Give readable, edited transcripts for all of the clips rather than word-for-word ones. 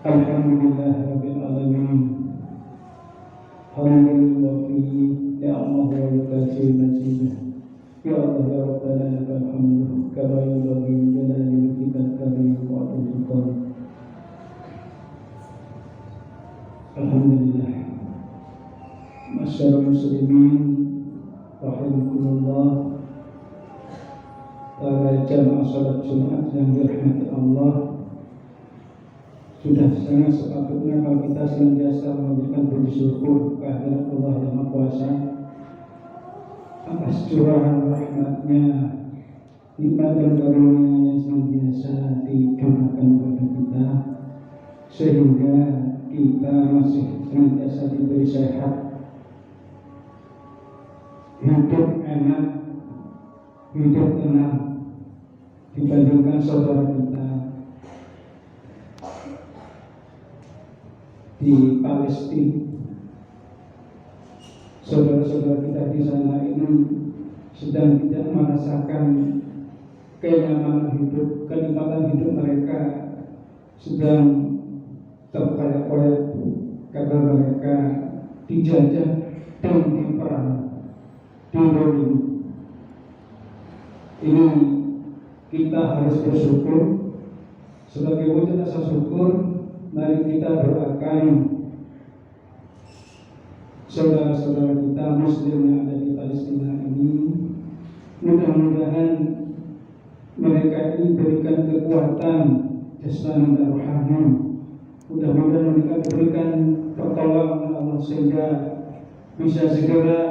Alhamdulillah Rabbil Alamin. Hamdul wafi ya Allah wa yukafi majidah. Ya Allah ya Rabbana lakal hamdu kama yunbaghi li jalali wajhikal karim wa sultan. Alhamdulillah. Masyaallah muslimin rahimakumullah. Para jamaah salat Jumat yang dirahmati Allah, sudah sangat sepatutnya kalau kita senantiasa menunjukkan puji syukur kehadirat Allah yang Maha Kuasa atas curahan rahmatnya, nikmat dan karunia yang senantiasa dicurahkan kepada kita, sehingga kita masih senantiasa diberi sehat, hidup enak, hidup tenang dibandingkan saudara kita di Palestina. Saudara-saudara kita di sana ini sedang tidak merasakan kenyamanan hidup, kenikmatan hidup. Mereka sedang terkoyak-koyak karena mereka dijajah dan diperang, dibunuh. Ini kita harus bersyukur. Sebagai wujud rasa syukur, mari kita doakan saudara-saudara kita Muslim yang ada di Palestina ini. Mudah-mudahan mereka ini berikan kekuatan jasmani dan rohani. Mudah-mudahan mereka diberikan pertolongan Allah sehingga bisa segera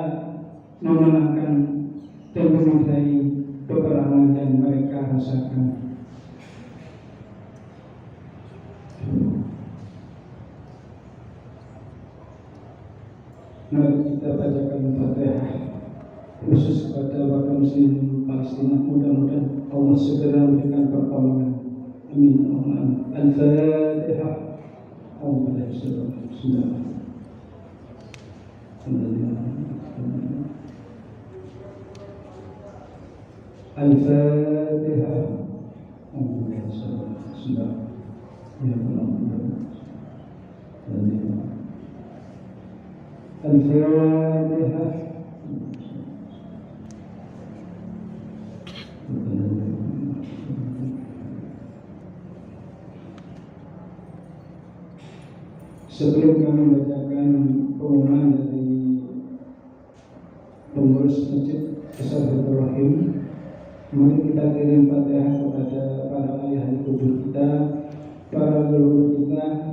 memenangkan dan menyudahi peperangan yang mereka rasakan. Mari kita bacakan Fatihah khusus kepada warga muslim Palestina. Mudah-mudahan Allah segera memberikan pertolongan. Amin. Al-Fatihah. Al-Fatihah. Al-Fatihah. Sebelum kami membacakan pengumuman dari pengurus Masjid Besar Rahim, mari kita kirim Fatihah kepada para ayah ibu kita, para leluhur kita.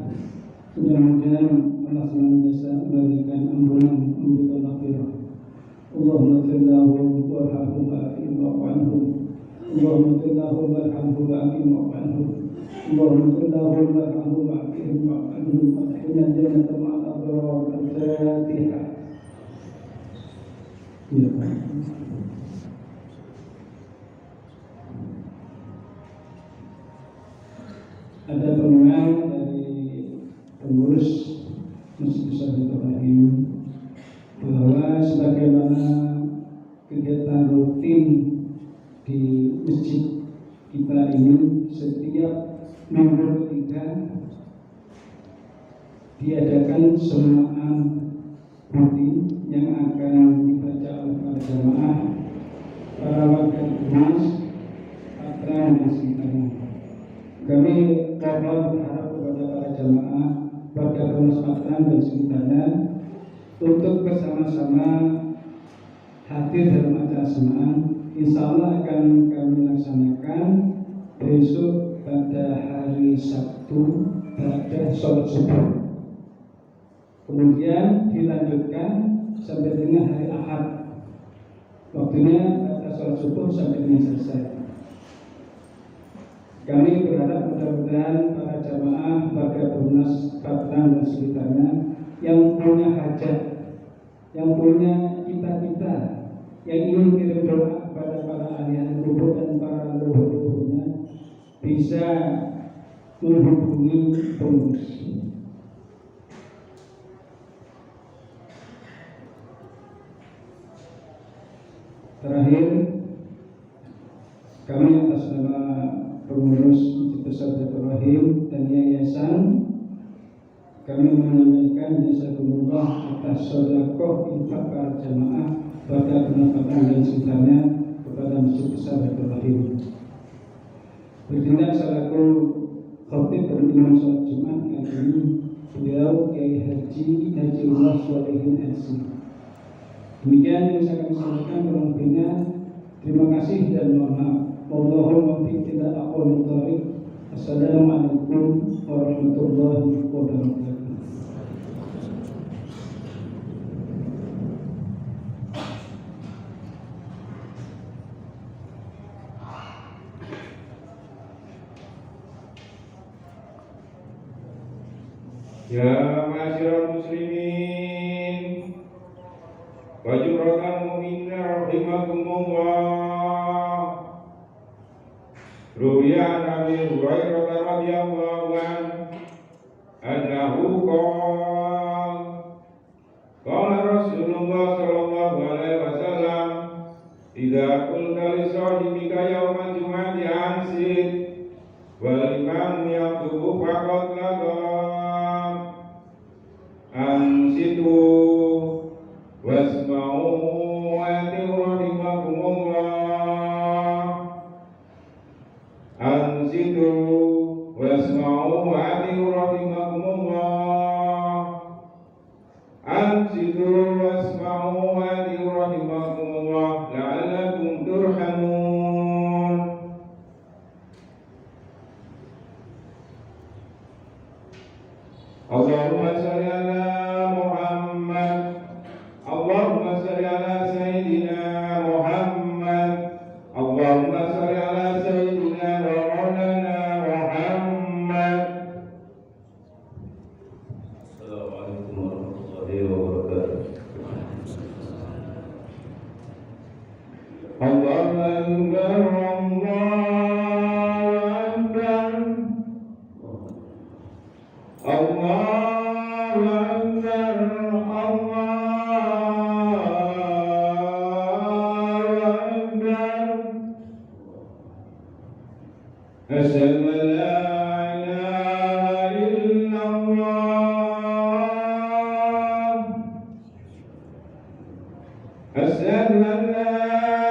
Mudah-mudahan Allah senantiasa memberikan ampunan, memberikan maghfirah. Allahumma ighfir lahum warhamhum wa'fu anhum. Allahumma ighfir lahum warhamhum wa'fu anhum. Allahumma ighfir lahum warhamhum wa'fu anhum. Adkhilna jannata ma'al abrar. Al-Fatihah. Ya. Ada pengumuman dari pengurus Masjid Besar Rahim bahwa sebagaimana kegiatan rutin di masjid kita ini, setiap minggu ketiga diadakan semaan rutin yang akan dibaca oleh para jamaah, para warga Tunas, Patra dan sekitarnya. Kami berharap kepada para jamaah, warga Tunas, Patra dan sekitarnya untuk bersama-sama hadir dalam acara semaan. Insya Allah akan kami laksanakan besok pada hari Sabtu pada sholat subuh. Kemudian dilanjutkan sampai dengan hari Ahad. Waktunya pada sholat subuh sampai dengan selesai. Kami berharap mudah-mudahan para jamaah, warga Tunas, Patra dan sekitarnya yang punya hajat, yang punya cita-cita, yang ingin kirim doa kepada para ahli kubur dan para leluhur-leluhurnya bisa menghubungi pengurus. Terakhir, kami atas nama pengurus Masjid Besar Rahim dan Yayasan kami menyampaikan jazakumullah atas sedekah infak para jamaah pada pendapatan dan sekitarnya kepada Masjid Besar Baitur Rahim. Bertindak selaku khotib dan imam sholat Jumat kali ini beliau Kiai Hajiullah Sholihin MC. Demikian yang bisa kami sampaikan, kurang lebihnya terima kasih dan mohon maaf. Wallahul muwaffiq ila aqwamit thoriq. Assalamualaikum warahmatullahi wabarakatuh. Ya ma'asyiral muslimin wa jumratal mu'minin rahimakumullah. Ruwiya an Abi Hurairah radhiyallahu anhu qala Rasulullah sallallahu alaihi wasallam idza qulta li sahibika yawmal jum'ati ansit wal imam yaqtubu faqad lagam ansitu wasma'u wa ati'u rahimakumullah. Ansitu wasma'u wa ati'u rahimakumullah. Ansitu wasma'u wa ati'u rahimakumullah la'allakum turhamun. Allahumma shalli ala Muhammad. Allahumma shalli ala Sayyidina Muhammad. Allahumma shalli ala Sayyidina wa Maulana Muhammad. Assalamualaikum warahmatullahi wabarakatuh. Allahu Akbar, Allahu Akbar. Allahu Akbar, Allahu Akbar. Asyhadu an la ilaha illallah. Asyhadu an la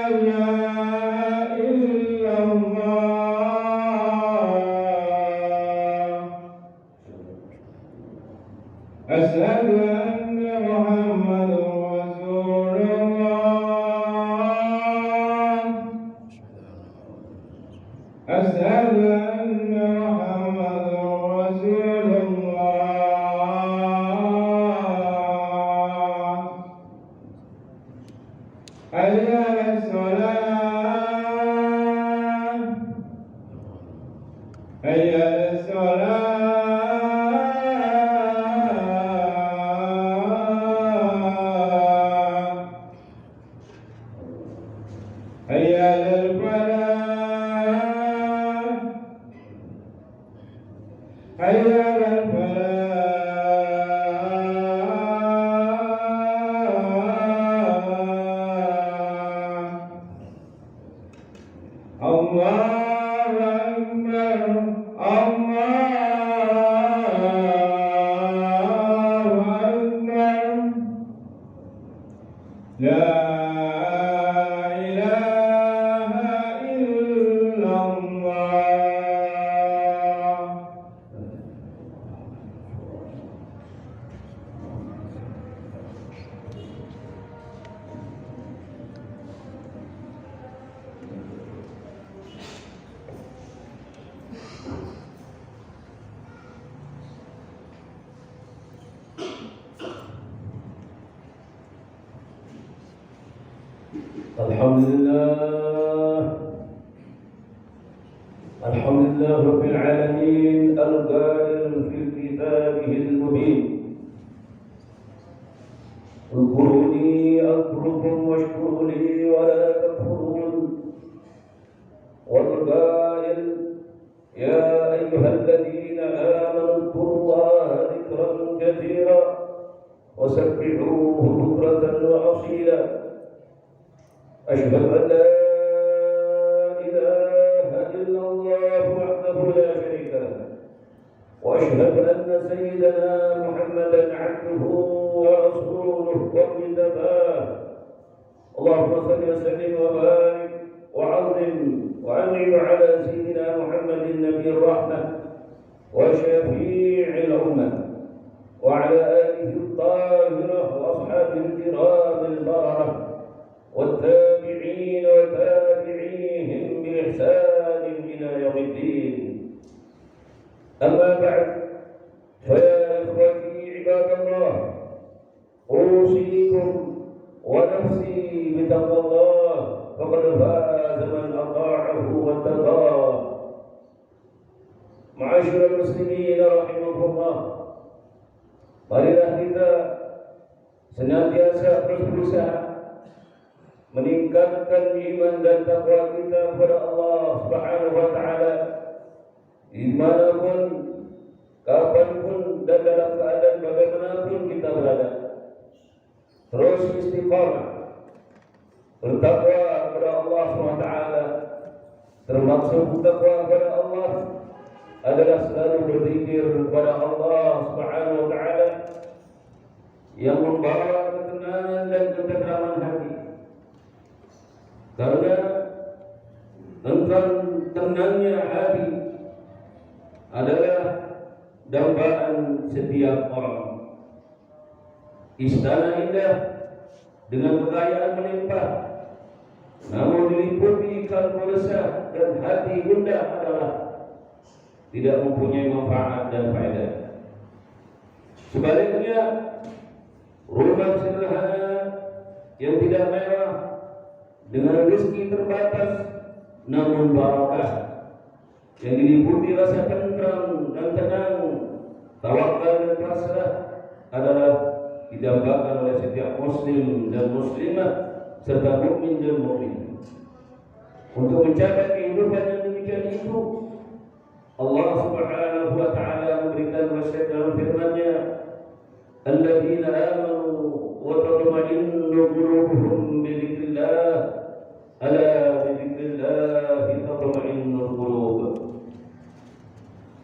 ilaha illallah. Asyhadu anna Muhammadan Rasulullah. Asyhadu anna Muhammadan Rasulullah. Hayya 'alas salat. Hayya 'alas salat. Hayya 'alal falah. Hayya 'alal falah. Allahu Akbar, Allahu Akbar. La ilaha illallah. الحمد لله رب العالمين القائل في كتابه المبين اذكروني أذكركم واشكروا لي ولا تكفرون. والقائل يا أيها الذين آمنوا اذكروا الله ذكرا كثيرا وسبحوه بكرة وأصيلا. أشهد أن لا إله إلا الله وحده لا شريك له وأشهد أن سيدنا محمدا عبده ورسوله واجتباه. اللهم صل وسلم وبارك وعظم وأنعم على سيدنا محمد النبي الرحمة وشفيع الأمة وعلى آله الطاهرة وأصحابه الكرام البررة والتابعين وتابعيهم بإحسان إلى يوم الدين. أما بعد، فيا إخوتي عباد الله، أوصيكم ونفسي بتقوى الله، فقد فاز من أطاعه واتقاه. معاشر المسلمين rahimakumullah, marilah kita senantiasa terus berusaha meningkatkan iman dan takwa kita kepada Allah Subhanahu wa taala dimanapun, kapanpun, dan dalam keadaan bagaimanapun kita berada. Terus istiqamah bertakwa kepada Allah SWT. Termaksud takwa kepada Allah adalah selalu berzikir kepada Allah Subhanahu wa taala yang membawa ketenangan dan ketentraman hati. Karena tentang tenangnya hati adalah dambaan setiap orang. Istana indah dengan kekayaan melimpah, namun diliputi kalbu resah dan hati gundah adalah tidak mempunyai manfaat dan faedah. Sebaliknya, rumah sederhana yang tidak mewah dengan rezeki terbatas namun barakah, yang diliputi rasa tentram dan tenang, tawakal dan pasrah adalah didambakan oleh setiap muslim dan muslimah serta mukmin dan mukmin. Untuk mencapai kehidupan yang demikian itu, Allah Subhanahu wa taala memberikan wasiat dalam firman-Nya, "Alladzina amanu wa tatma'innu qulubuhum bi dzikrillah, ala bi dzikrillah tatma'innul qulub."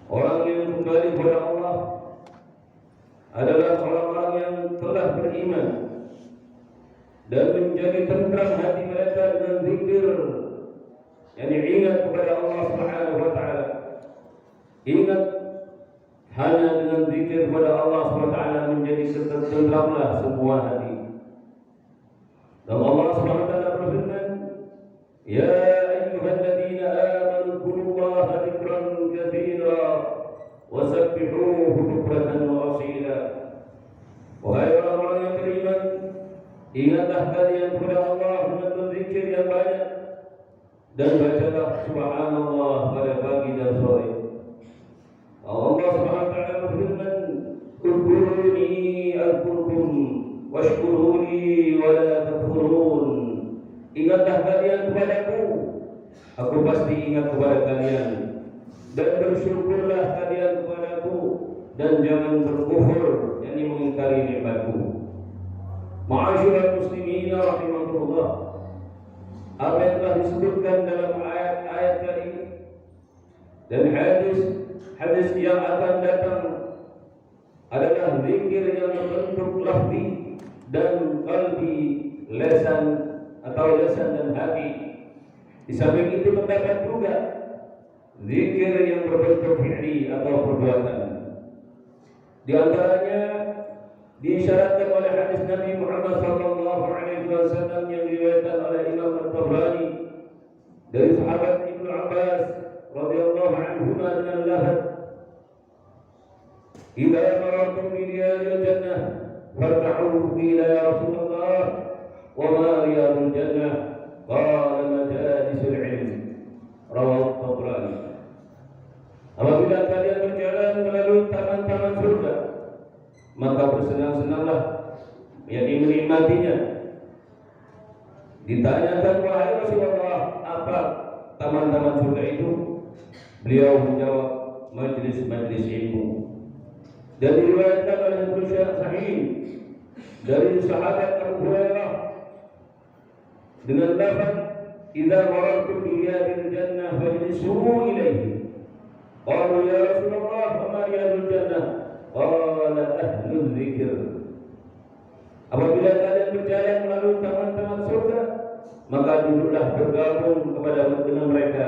Orang yang kembali kepada Allah adalah orang-orang yang telah beriman dan menjadi tentram hati mereka dengan zikir, yang ingat kepada Allah Subhanahu wa taala. Ingat, hanya dengan zikir kepada Allah SWT menjadi tentramlah semua hati. Dan Allah SWT berfirman, "Ya ayyuhalladzina amanu dzkurullaha dzikran katsira wasabbihuhu bukratan wa asila." Wahai orang-orang yang beriman, ingatlah kalian kepada Allah dengan berzikir yang banyak, dan bacalah subhanallah pada pagi dan sore. Allah Subhanahu wa taala berfirman, "Ud'uuni adkurkum washkuruni wa la takfurun." Ingatlah kalian kepadaku, aku pasti ingat kepada kalian, dan bersyukurlah kalian kepadaku, dan jangan berkufur, yakni mengingkari nikmatku. Ma'asyiral muslimin rahimakumullah, apa yang telah disebutkan dalam ayat-ayat tadi dan hadis yang akan datang adalah zikir yang berbentuk lafzi dan qalbi, lisan atau lisan dan hati. Di samping itu terdapat juga zikir yang berbentuk fi'li atau perbuatan. Di antaranya disyaratkan oleh hadis Nabi Muhammad SAW yang diriwayatkan oleh Imam At-Tabrani dari sahabat Ibnu Abbas radhiyallahu anhu dengan lafaz, "Idza marartum bi riyadil jannah farta'u ila ya Rasulullah, wa ma riyadul jannah? Qala majalisul ilm." Rawahu Tabrani. Apabila kalian berjalan melalui taman-taman surga, maka bersenang-senanglah, yakni menikmatinya. Ditanyakan, "Wahai Rasulullah, apa taman-taman surga itu?" Beliau menjawab, "Majlis-majlis ilmu." Dan diriwayatkan oleh Bukhari Sahih dari sahabat Abu Hurairah dengan lafaz, "Idza marartum bi riyadil jannah fajlisu ilaihi." Qalu, "Ya Rasulullah, wa ma riyadul jannah?" ahlul zikir. Apabila kalian berjalan melalui taman-taman surga, maka duduklah bergabung dengan mereka.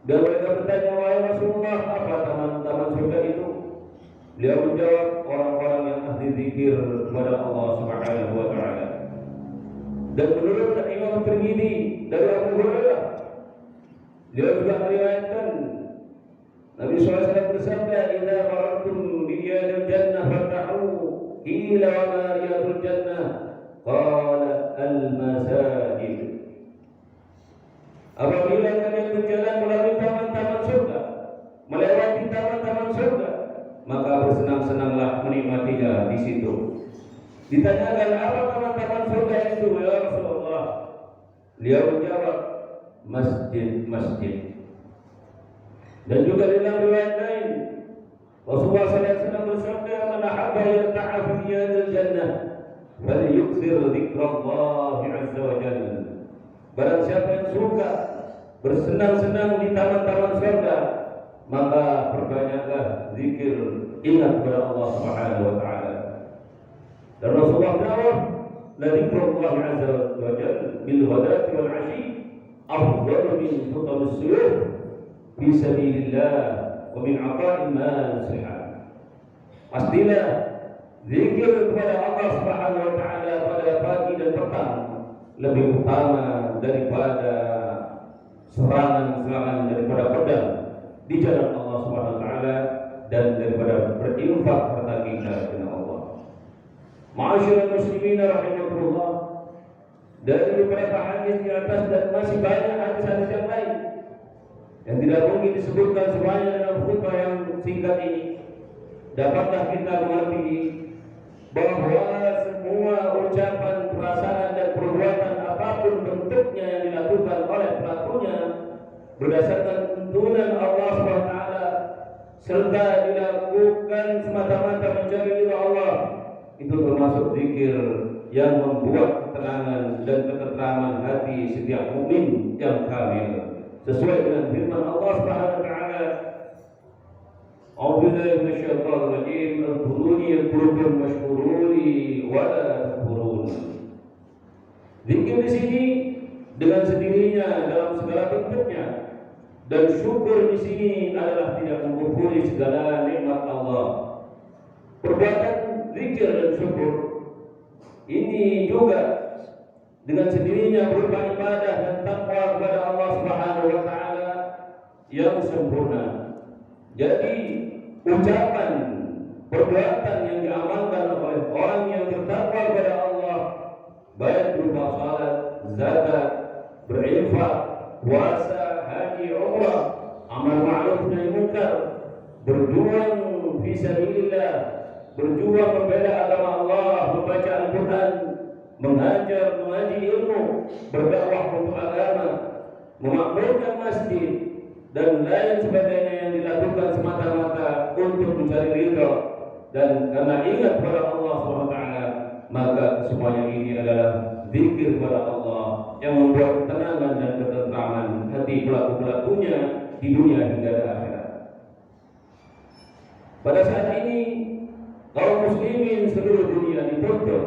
Dan mereka bertanya, wahai Rasulullah, apa taman-taman surga itu? Beliau menjawab, orang-orang yang ahli zikir kepada Allah Subhanahu wa taala. Dan menurut Imam Tirmidzi dari Abu Hurairah, dia juga meriwayatkan Nabi SAW bersabda, "Idza marartum bi riyadil jannah fata'u, qila wa ma riyadul jannah? Qala al-masajid." Apabila kalian berjalan melalui taman-taman surga, melewati taman-taman surga, maka bersenang-senanglah menikmatinya di situ. Ditanyakan, apa taman-taman surga itu ya Rasulullah? Beliau menjawab, masjid-masjid. Dan juga dalam riwayat lain, Rasulullah SAW bersabda, "Man ahabba yarta'a fi riyadil jannah, falyukthir dzikrallah 'azza wa jalla." Barang siapa yang suka bersenang-senang di taman-taman surga, maka perbanyaklah zikir, ingat kepada Allah Subhanahu wa taala. Dan Rasulullah jawab, "La dzikrullah 'azza wa jalla bil ghadati wal 'ashi afdalu min hutamil suyuf fi sabilillah wa min 'ata'il mal nasiha." Pastilah zikir kepada Allah Subhanahu wa taala pada pagi dan petang lebih utama daripada serangan-serangan daripada pedang di jalan Allah Subhanahu wa taala dan daripada berinfak harta kita kepada Allah. Ma'asyiral muslimin rahimakumullah, dari beberapa hadis di atas dan masih banyak hadis-hadis yang lain yang tidak mungkin disebutkan semuanya dalam khutbah yang singkat ini, dapatlah kita mengerti bahwa semua ucapan, perasaan dan perbuatan apapun bentuknya yang dilakukan oleh pelakunya berdasarkan tuntunan Allah SWT serta dilakukan semata-mata mencari ridha Allah, itu termasuk zikir yang membuat ketenangan dan ketenteraman hati setiap mukmin yang kamil sesuai dengan firman Allah Subhanahu wa taala, "A'udzubillahi minasyaitonir rajim, ud'uuni yadhkurkum washkuruni wa la takfurun." Zikir di sini dengan sendirinya dalam segala bentuknya, dan syukur di sini adalah tidak mengkufuri segala nikmat Allah. Perbuatan zikir dan syukur ini juga dengan sendirinya berupa ibadah dan takwa kepada Allah Subhanahu wa taala yang sempurna. Jadi ucapan, perbuatan yang diamalkan oleh orang yang bertakwa kepada Allah, baik berupa salat, zakat, berinfak, puasa, haji, umrah, amal ma'ruf nahi munkar, berjuang fi sabilillah, berjuang membela agama Allah, membaca Al-Quran, mengajar, mengaji ilmu, berdakwah untuk agama, memakmurkan masjid, dan lain sebagainya yang dilakukan semata-mata untuk mencari ridha dan karena ingat kepada Allah SWT, maka semuanya ini adalah zikir kepada Allah yang membuat ketenangan dan ketenteraman hati pelaku-pelakunya di dunia hingga di akhirat. Pada saat ini kaum muslimin seluruh dunia dituntut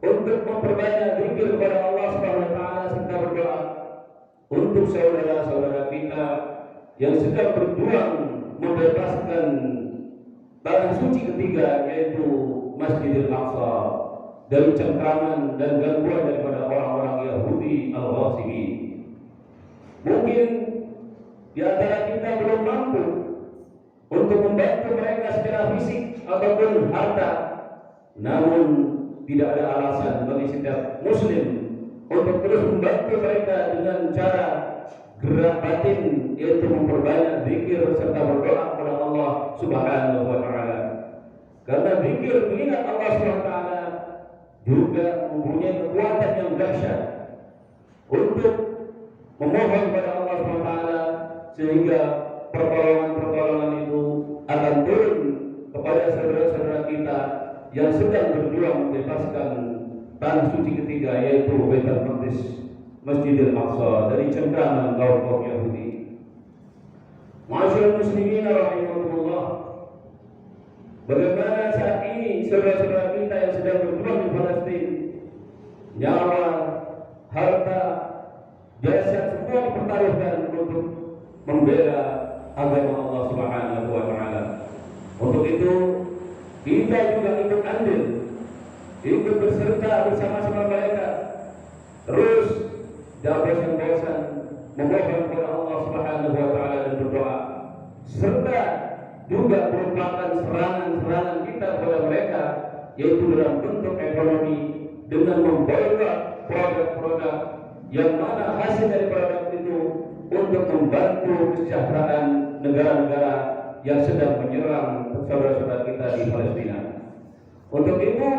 untuk memperbanyak zikir kepada Allah Subhanahu wa taala serta berdoa untuk saudara-saudara kita yang sedang berjuang membebaskan tanah suci ketiga, yaitu Masjidil Aqsa, dari cengkraman dan gangguan daripada orang-orang Yahudi Al-Ghasibi. Mungkin di antara kita belum mampu untuk membantu mereka secara fisik ataupun harta, namun tidak ada alasan bagi setiap muslim untuk terus membantu mereka dengan cara gerak batin, yaitu memperbanyak zikir serta berdoa kepada Allah Subhanahu wa taala. Karena zikir mengingat Allah Subhanahu wa taala juga mempunyai kekuatan yang dahsyat untuk memohon kepada Allah Subhanahu wa taala, sehingga pertolongan-pertolongan itu akan turun kepada saudara-saudara kita yang sedang berjuang membebaskan tanah suci ketiga, yaitu Baitul Maqdis, Masjidil Aqsa, dari cengkraman kaum Yahudi. Ma'asyiral muslimin rahimakumullah, bagaimana saat ini saudara-saudara kita yang sedang berjuang di Palestina, nyawa, harta, jasad semua dipertaruhkan untuk membela agama Allah Subhanahu wa taala. Untuk itu kita juga ikut andil, ikut berserta bersama-sama mereka, terus jangan bosan-bosan memohon kepada Allah Subhanahu wa taala dan berdoa, serta juga merupakan serangan-serangan kita kepada mereka, yaitu dalam bentuk ekonomi dengan membawa produk-produk yang mana hasil dari produk itu untuk membantu kesejahteraan negara-negara yang sedang menyerang saudara-saudara kita di Palestina. Untuk itu,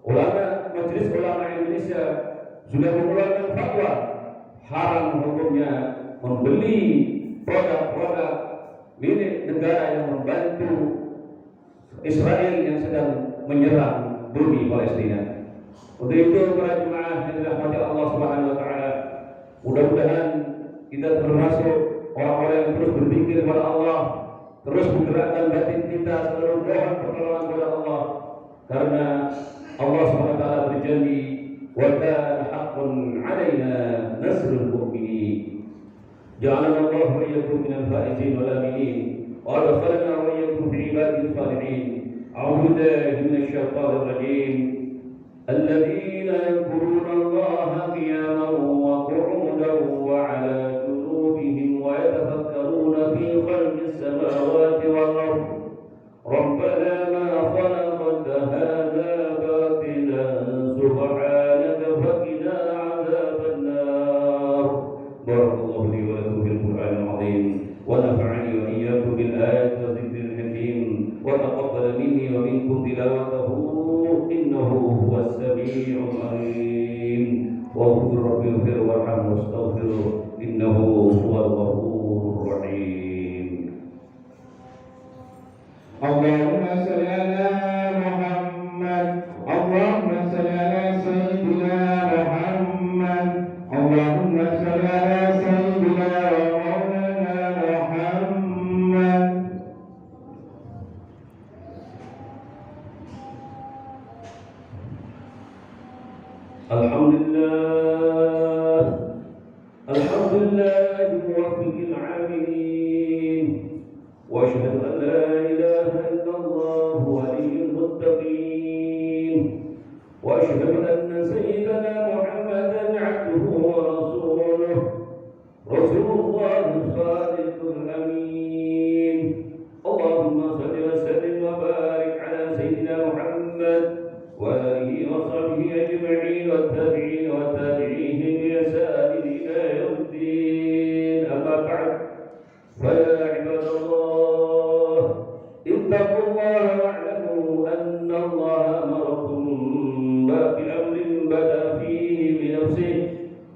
Majelis Ulama Indonesia sudah mengeluarkan fatwa haram hukumnya membeli produk-produk milik negara yang membantu Israel yang sedang menyerang bumi Palestina. Untuk itu para jemaah yang dirahmati Allah Subhanahu wa taala, mudah-mudahan kita termasuk orang-orang yang terus berzikir kepada Allah, terus menggerakkan batin kita selalu mohon pertolongan kepada Allah, karena Allah Subhanahu wa taala berjanji, wa kana haqqun 'alaina nasrul mu'minin. جعلنا الله وإياكم من الفائزين والآمنين وأدخلنا وإياكم في عباده الصالحين. أعوذ بالله من الشيطان الرجيم. الذين يذكرون الله قياما وقعودا وعلى جنوبهم ويتفكرون في خلق السماوات والأرض ربنا ما خلقت هذا باطلا سبحانك فقنا عذاب النار. بارك الله لي ولكم في القرآن العظيم ونفعني وإياكم بالآيات والذكر الحكيم وتقبل مني ومنكم تلاوته إنه هو السميع العليم. وقل رب اغفر وارحم واستغفره إنه هو الغفور الرحيم. اللهم صل على محمد، اللهم صل على سيدنا محمد، اللهم صل على سيدنا ومولانا محمد. الحمد لله، الحمد لله موفق العاملين، واشهد ان لا اله الا الله ولي المتقين، واشهد ان سيدنا محمدا عبده ورسوله، رسول الله الصادق الامين. اللهم صل وسلم وبارك على سيدنا محمد وآله وصحبه أجمعين والتابعين وتابعيهم بإحسان إلى يوم الدين. أما بعد، فيا عباد الله اتقوا الله واعلموا أن الله أمركم بأمر بدأ فيه بنفسه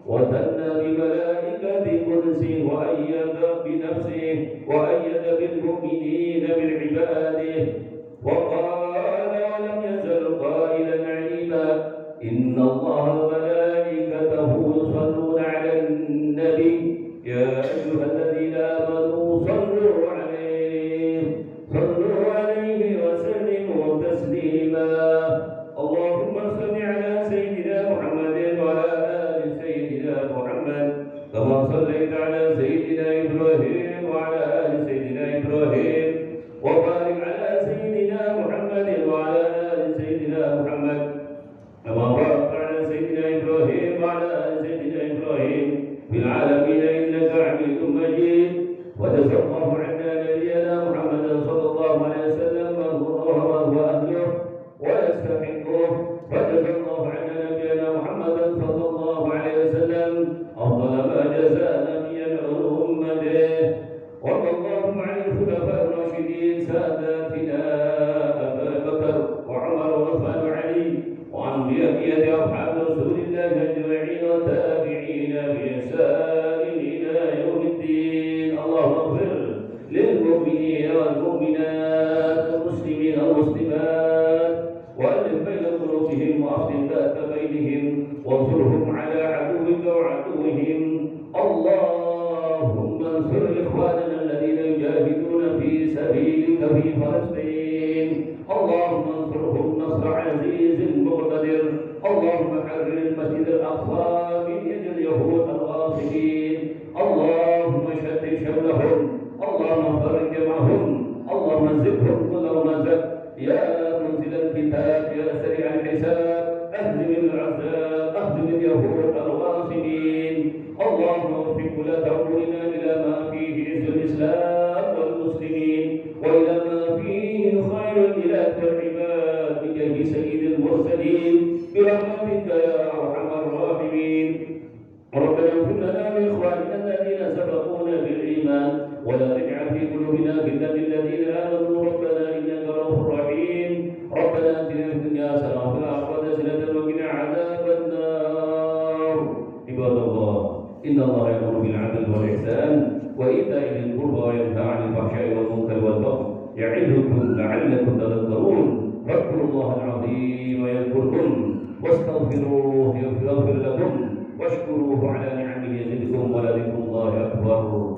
وثنى بملائكة قدسه وأيد بنفسه وأيد بالمؤمنين من عباده، وقال ولم يزل قائلا عليما إن الله وملائكته يصلون على النبي يا أيها الذين آمنوا صلوا عليه وسلموا إلى العباد بجاه سيد المرسلين برحمتك يا أرحم الراحمين. ربنا اغفر لنا ولإخواننا الذين سبقونا بالإيمان ولا تجعل في قلوبنا غلا للذين آمنوا ربنا إنك رؤوف رحيم. ربنا آتنا في الدنيا حسنة وفي الآخرة حسنة وقنا عذاب النار. عباد الله إن الله يأمر بالعدل والإحسان وإيتاء ذي القربى وينهى عن الفحشاء والمنكر والبغي يعظكم لعلكم تذكرون. فاذكروا الله العظيم يذكركم واستغفروه يغفر لكم واشكروه على نعمه يزدكم ولذكر الله أكبر.